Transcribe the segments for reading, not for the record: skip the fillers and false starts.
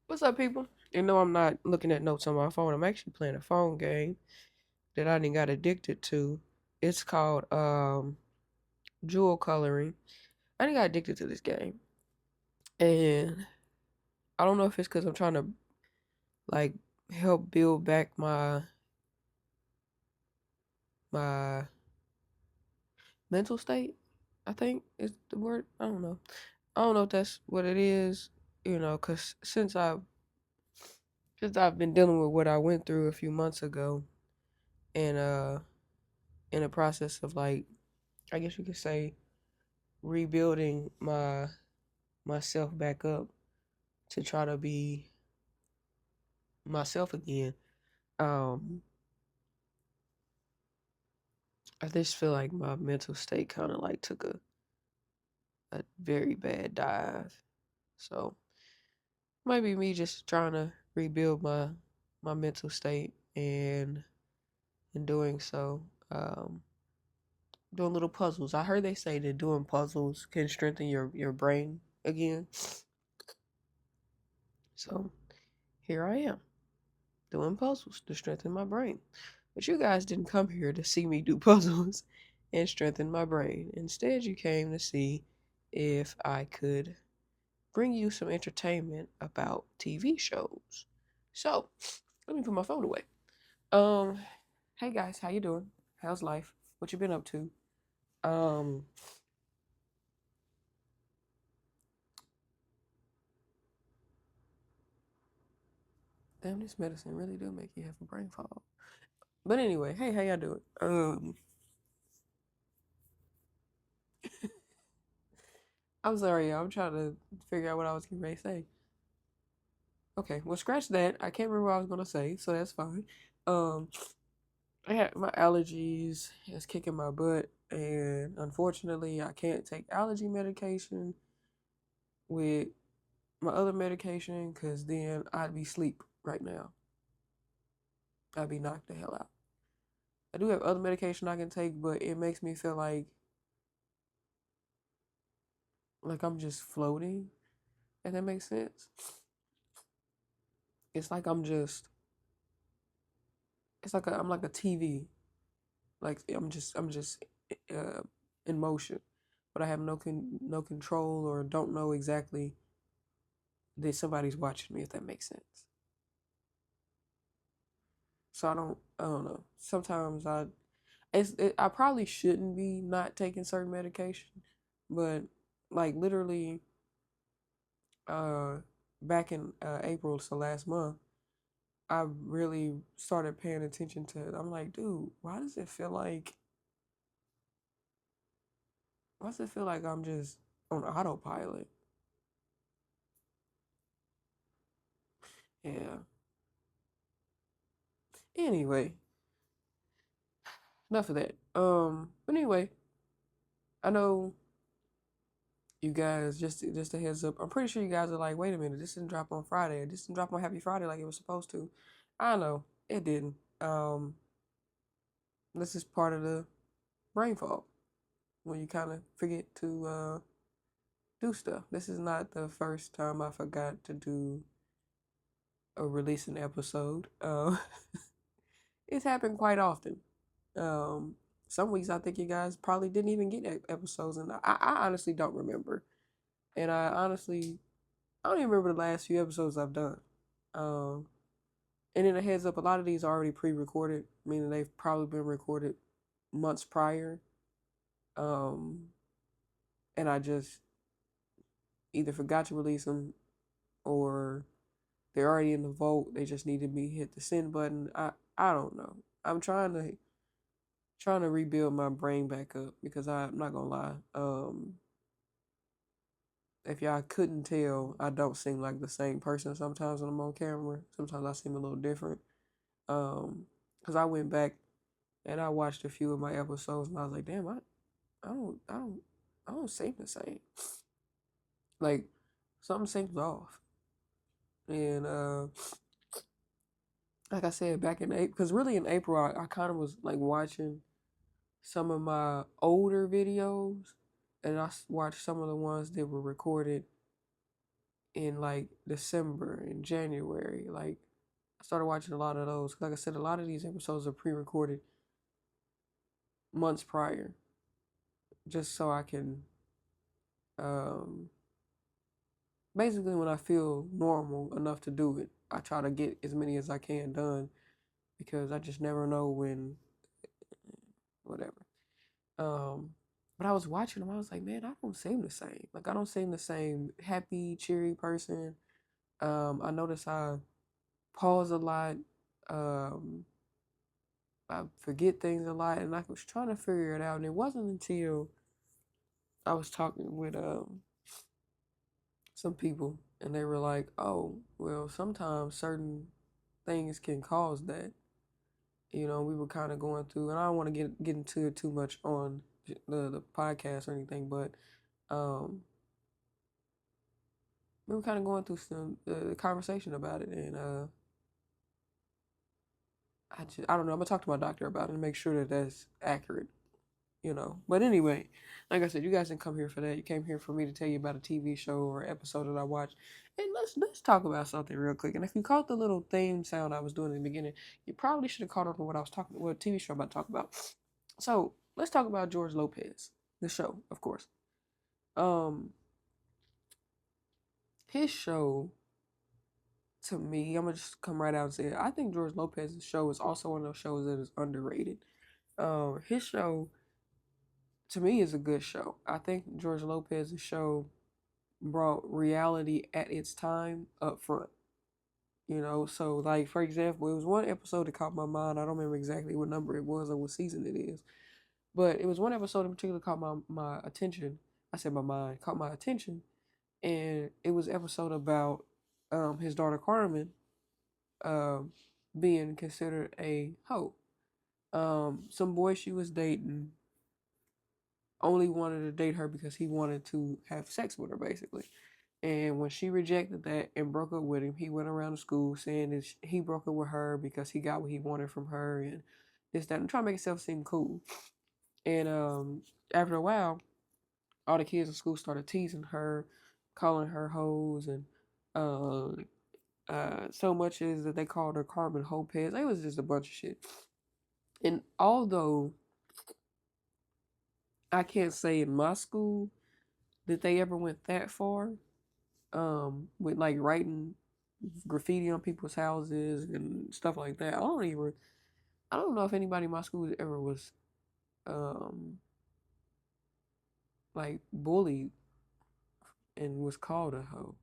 What's up, people? You know I'm not looking at notes on my phone. I'm actually playing a phone game that I didn't got addicted to. It's called jewel coloring. I didn't got addicted to this game, and I don't know if it's because I'm trying to like help build back my mental state. I think is the word. I don't know. I don't know if that's what it is. Because since I've been dealing with what I went through a few months ago, and in the process of like, I guess you could say, rebuilding myself back up to try to be myself again. Um, I just feel like my mental state kind of like took a very bad dive. So might be me just trying to rebuild my mental state, and in doing so, doing little puzzles. I heard they say that doing puzzles can strengthen your brain again. So here I am doing puzzles to strengthen my brain. But you guys didn't come here to see me do puzzles and strengthen my brain. Instead, you came to see if I could bring you some entertainment about TV shows. So, let me put my phone away. Um, hey guys, how you doing? How's life? What you been up to? Um, damn, this medicine really do make you have a brain fog. But anyway, hey, how y'all doing? I'm sorry, y'all. I'm trying to figure out what I was getting ready to say. Okay, well, scratch that. I can't remember what I was gonna say, so that's fine. Um, I had my allergies is kicking my butt, and unfortunately, I can't take allergy medication with my other medication, cause then I'd be asleep right now. I'd be knocked the hell out. I do have other medication I can take, but it makes me feel like I'm just floating. If that makes sense. It's like I'm like a TV. Like I'm just uh, in motion, but I have no control, or don't know exactly that somebody's watching me. If that makes sense. So I don't know. Sometimes I probably shouldn't be not taking certain medication, but like literally uh back in April, so last month, I really started paying attention to it. I'm like, dude, why does it feel like I'm just on autopilot? Yeah. Anyway, enough of that. But anyway, I know you guys, just a heads up. I'm pretty sure you guys are like, wait a minute, this didn't drop on Friday. This didn't drop on Happy Friday like it was supposed to. I know it didn't. This is part of the brain fog when you kind of forget to do stuff. This is not the first time I forgot to do or release an episode. It's happened quite often. Um, some weeks I think you guys probably didn't even get episodes, and I honestly don't remember. And I don't even remember the last few episodes I've done. Um, and then a heads up, a lot of these are already pre-recorded, meaning they've probably been recorded months prior. Um, and I just either forgot to release them, or they're already in the vault. They just need to be hit the send button. I don't know. I'm trying to rebuild my brain back up, because I'm not gonna lie. If y'all couldn't tell, I don't seem like the same person sometimes when I'm on camera. Sometimes I seem a little different. Because I went back and I watched a few of my episodes, and I was like, damn, I don't I don't I don't seem the same. Like, something seems off. And like I said, back in April, because really in April, I kind of was like watching some of my older videos, and watched some of the ones that were recorded in like December and January. Like, I started watching a lot of those. Like I said, a lot of these episodes are pre-recorded months prior, just so I can, um, basically when I feel normal enough to do it, I try to get as many as I can done because I just never know when, whatever. Um, but I was watching them, I was like, man, I don't seem the same. Like, I don't seem the same happy, cheery person. I notice I pause a lot. Um, I forget things a lot, and I was trying to figure it out. And it wasn't until I was talking with some people, and they were like, "Oh, well, sometimes certain things can cause that." You know, we were kind of going through, and I don't want to get into it too much on the podcast or anything, but um, we were kind of going through some conversation about it, and I don't know. I'm gonna talk to my doctor about it and make sure that that's accurate. You know. But anyway, like I said, you guys didn't come here for that. You came here for me to tell you about a TV show or episode that I watched. And let's talk about something real quick. And if you caught the little theme sound I was doing in the beginning, you probably should have caught up on what I was talking, what TV show I'm about to talk about. So let's talk about George Lopez, the show, of course. Um, his show, to me, I'm gonna just come right out and say it. I think George Lopez's show is also one of those shows that is underrated. His show, to me, is a good show. I think George Lopez's show brought reality at its time up front. You know, so like for example, it was one episode that caught my mind. I don't remember exactly what number it was or what season it is, but it was one episode in particular caught my attention. I said my mind caught my attention, and it was an episode about his daughter Carmen um being considered a hoe. Some boy she was dating only wanted to date her because he wanted to have sex with her, basically. And when she rejected that and broke up with him, he went around the school saying that he broke up with her because he got what he wanted from her and this, that, and trying to make himself seem cool. And after a while, all the kids in school started teasing her, calling her hoes, and uh, so much is that they called her Carmen Lopez. It was just a bunch of shit. And although I can't say in my school that they ever went that far, with like writing graffiti on people's houses and stuff like that. I don't know if anybody in my school ever was um like bullied and was called a hoe.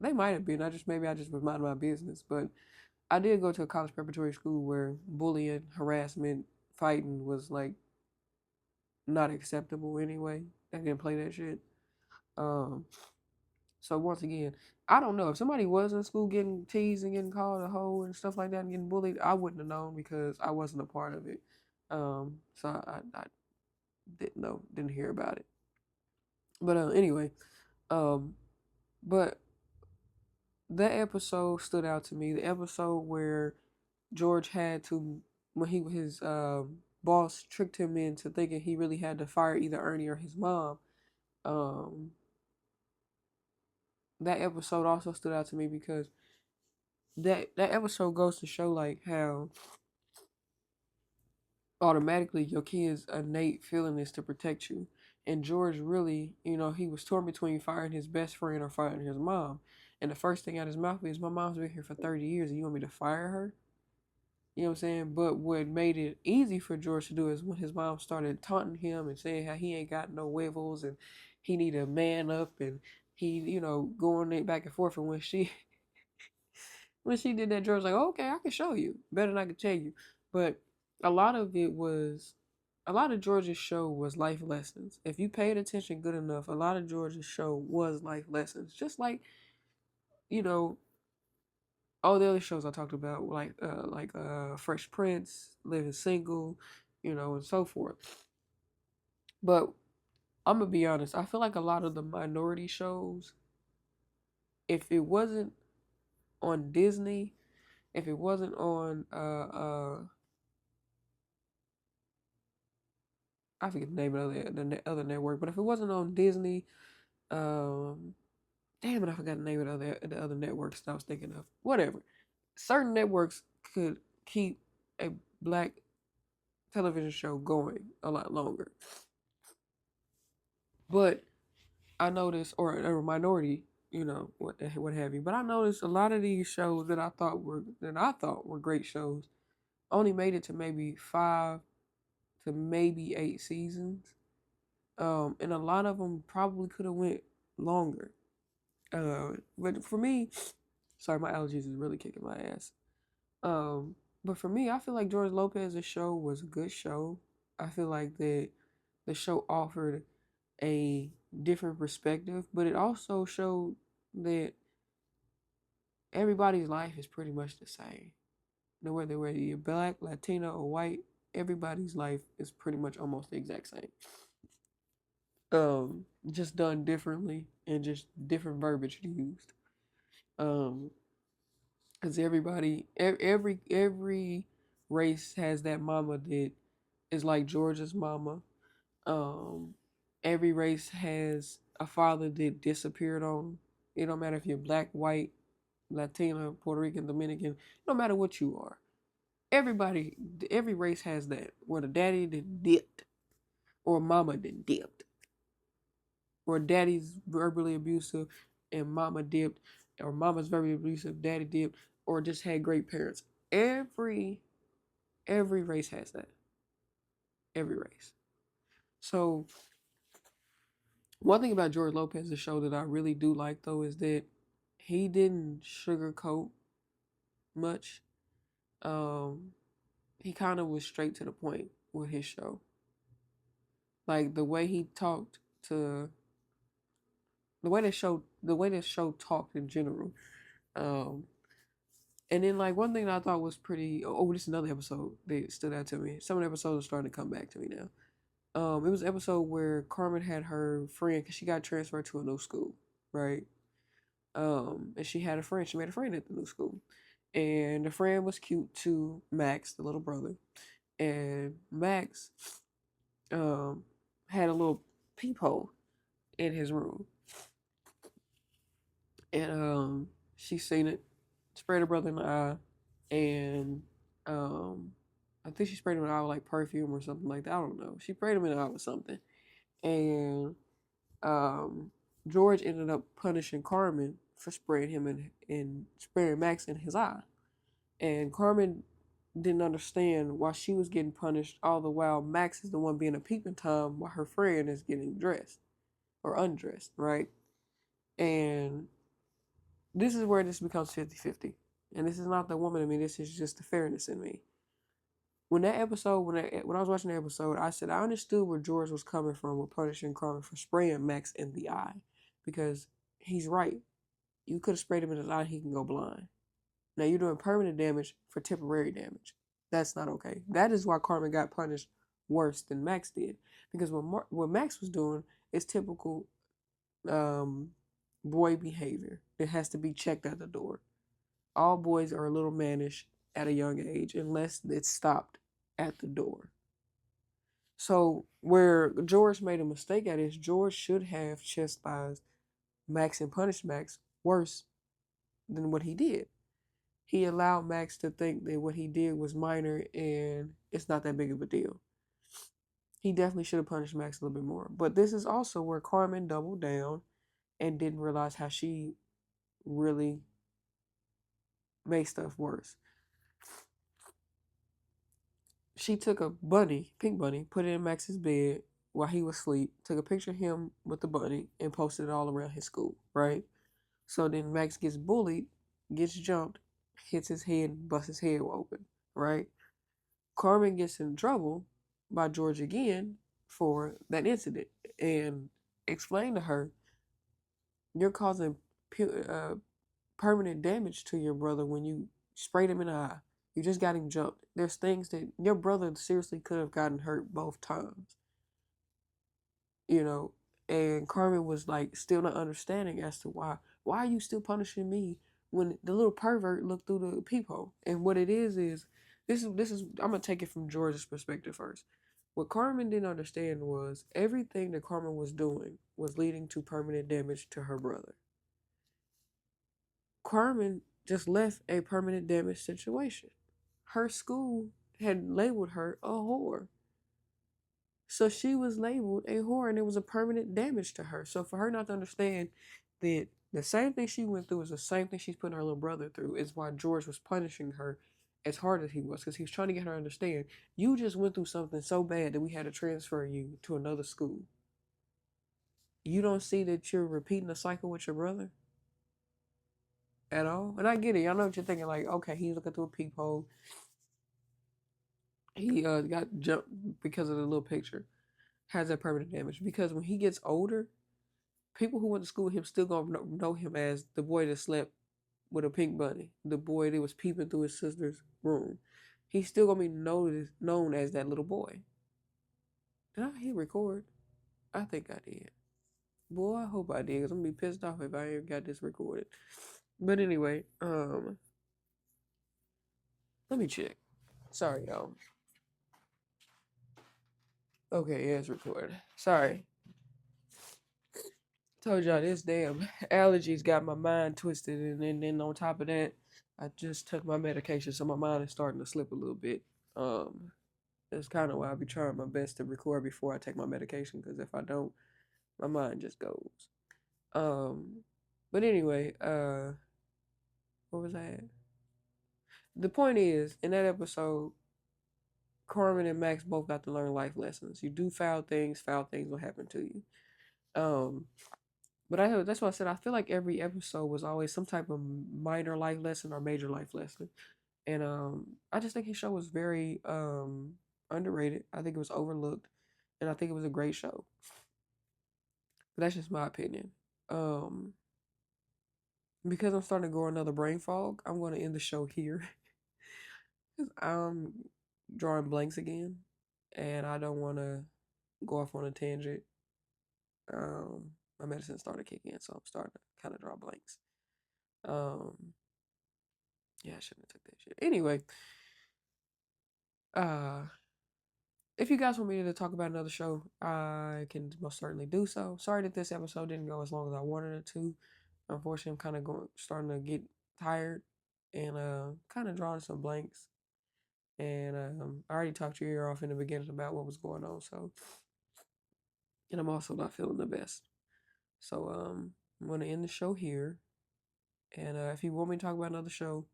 They might have been. Maybe I just was minding my business. But I did go to a college preparatory school where bullying, harassment, fighting was like not acceptable anyway. I didn't play that shit. Um So once again, I don't know if somebody was in school getting teased and getting called a hoe and stuff like that and getting bullied. I wouldn't have known because I wasn't a part of it. So I didn't know, didn't hear about it. But anyway, um, but that episode stood out to me. The episode where George had to, when his boss tricked him into thinking he really had to fire either Ernie or his mom. Um, that episode also stood out to me because that episode goes to show like how automatically your kid's innate feeling is to protect you. And George really, he was torn between firing his best friend or firing his mom. And the first thing out of his mouth is, my mom's been here for 30 years and you want me to fire her? You know what I'm saying? But what made it easy for George to do is when his mom started taunting him and saying how he ain't got no huevos and he need a man up and he, going back and forth. And when she did that, George was like, okay, I can show you. Better than I can tell you. But a lot of George's show was life lessons. If you paid attention good enough, a lot of George's show was life lessons. Just like, you know, all the other shows I talked about, like Fresh Prince, Living Single, and so forth. But I'm gonna be honest, I feel like a lot of the minority shows, if it wasn't on Disney, if it wasn't on I forget the name of the other network, but if it wasn't on Disney, um, damn it, I forgot the name of the other networks that I was thinking of. Whatever, certain networks could keep a black television show going a lot longer, but I noticed, or a minority, what have you. But I noticed a lot of these shows that I thought were great shows only made it to maybe 5 to maybe 8 seasons. And a lot of them probably could have went longer. But for me, sorry, my allergies is really kicking my ass. But for me, I feel like George Lopez's show was a good show. I feel like that the show offered a different perspective, but it also showed that everybody's life is pretty much the same. No whether you're black, Latino, or white, everybody's life is pretty much almost the exact same. Just done differently and just different verbiage used. Um, because every race has that mama that is like George's mama. Um, every race has a father that disappeared on. It don't matter if you're black, white, Latina, Puerto Rican, Dominican. No matter what you are, every race has that. Where the daddy that dipped, or mama that dipped, or daddy's verbally abusive and mama dipped, or mama's verbally abusive, daddy dipped, or just had great parents. Every race has that. Every race. So one thing about George Lopez's show that I really do like though is that he didn't sugarcoat much. Um, he kind of was straight to the point with his show. Like the way he talked to the way this show talked in general. Um, and then like one thing that I thought was pretty this is another episode that stood out to me. Some of the episodes are starting to come back to me now. It was an episode where Carmen had her friend because she got transferred to a new school, right? And she had a friend. She made a friend at the new school, and the friend was cute to Max, the little brother, and Max, um, had a little peephole in his room, and she seen it, sprayed her brother in the eye, and I think she sprayed him in the eye with like perfume or something like that. I don't know. She sprayed him in the eye with something, and um, George ended up punishing Carmen for spraying him in spraying Max in his eye. And Carmen didn't understand why she was getting punished, all the while Max is the one being a peeping Tom while her friend is getting dressed or undressed, right? And this is where this becomes 50-50. And this is not the woman in me, this is just the fairness in me. When that episode, when I was watching the episode, I said I understood where George was coming from with punishing Carmen for spraying Max in the eye, because he's right. You could have sprayed him in his eye, he can go blind. Now you're doing permanent damage for temporary damage. That's not okay. That is why Carmen got punished worse than Max did, because what Max was doing is typical boy behavior. It has to be checked at the door. All boys are a little mannish at a young age unless it's stopped at the door. So where George made a mistake at is George should have chastised Max and punished Max worse than what he did. He allowed Max to think that what he did was minor and it's not that big of a deal. He definitely should have punished Max a little bit more. But this is also where Carmen doubled down and didn't realize how she really made stuff worse. She took a bunny, pink bunny, put it in Max's bed while he was asleep, took a picture of him with the bunny, and posted it all around his school, right? So then Max gets bullied, gets jumped, hits his head, busts his head open, right? Carmen gets in trouble by George again for that incident and explained to her, you're causing permanent damage to your brother when you sprayed him in the eye. You just got him jumped. There's things that your brother seriously could have gotten hurt both times, you know. And Carmen was like still not understanding as to why are you still punishing me when the little pervert looked through the peephole. And what it is this is I'm gonna take it from George's perspective first. What Carmen didn't understand was everything that Carmen was doing was leading to permanent damage to her brother. Carmen just left a permanent damage situation. Her school had labeled her a whore. So she was labeled a whore and it was a permanent damage to her. So for her not to understand that the same thing she went through is the same thing she's putting her little brother through is why George was punishing her as hard as he was, because he was trying to get her to understand you just went through something so bad that we had to transfer you to another school. You don't see that you're repeating the cycle with your brother at all? And I get it. I know what you're thinking, like, okay, he's looking through a peephole. He got jumped because of the little picture. Has that permanent damage. Because when he gets older, people who went to school with him still gonna know him as the boy that slept with a pink bunny, the boy that was peeping through his sister's room. He's still gonna be known as that little boy. Did I hit record? I think I did. Boy, I hope I did, because I'm gonna be pissed off if I ain't got this recorded. But anyway, let me check. Sorry, y'all. Okay, yeah, it's recorded. Sorry. Told y'all this damn allergies got my mind twisted, and then on top of that, I just took my medication, so my mind is starting to slip a little bit. That's kind of why I be trying my best to record before I take my medication, because if I don't, my mind just goes. But anyway, where was I at? The point is, in that episode, Carmen and Max both got to learn life lessons. You do foul things will happen to you. But that's why I said I feel like every episode was always some type of minor life lesson or major life lesson. And I just think his show was very underrated. I think it was overlooked, and I think it was a great show. But that's just my opinion. Because I'm starting to grow another brain fog, I'm going to end the show here. Because I'm drawing blanks again, and I don't want to go off on a tangent. My medicine started kicking in, so I'm starting to kind of draw blanks. Yeah, I shouldn't have took that shit. Anyway, if you guys want me to talk about another show, I can most certainly do so. Sorry that this episode didn't go as long as I wanted it to. Unfortunately, I'm kind of starting to get tired and kind of drawing some blanks. And I already talked your ear off in the beginning about what was going on. So, and I'm also not feeling the best. So I'm gonna end the show here. And if you want me to talk about another show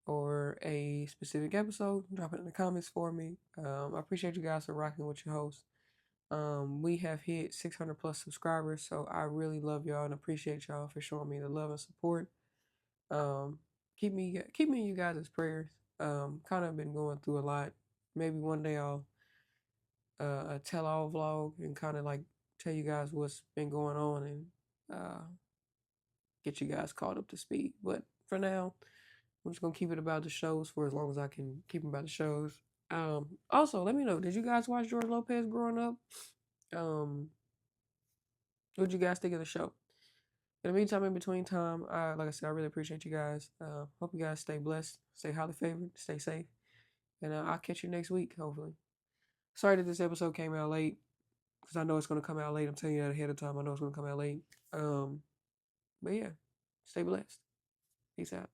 or a specific episode, drop it in the comments for me. I appreciate you guys for rocking with your host. We have hit 600 plus subscribers, so I really love y'all and appreciate y'all for showing me the love and support. Keep me in you guys' prayers. Kind of been going through a lot. Maybe one day I'll a tell all vlog and kind of like tell you guys what's been going on and get you guys caught up to speed. But for now, I'm just gonna keep it about the shows for as long as I can keep them about the shows. Also, let me know, did you guys watch George Lopez growing up? What did you guys think of the show? In the meantime, in between time, like I said, I really appreciate you guys. Hope you guys stay blessed, stay highly favored, stay safe, and I'll catch you next week, hopefully. Sorry that this episode came out late, because I know it's going to come out late. I'm telling you that ahead of time. I know it's going to come out late. But yeah, stay blessed. Peace out.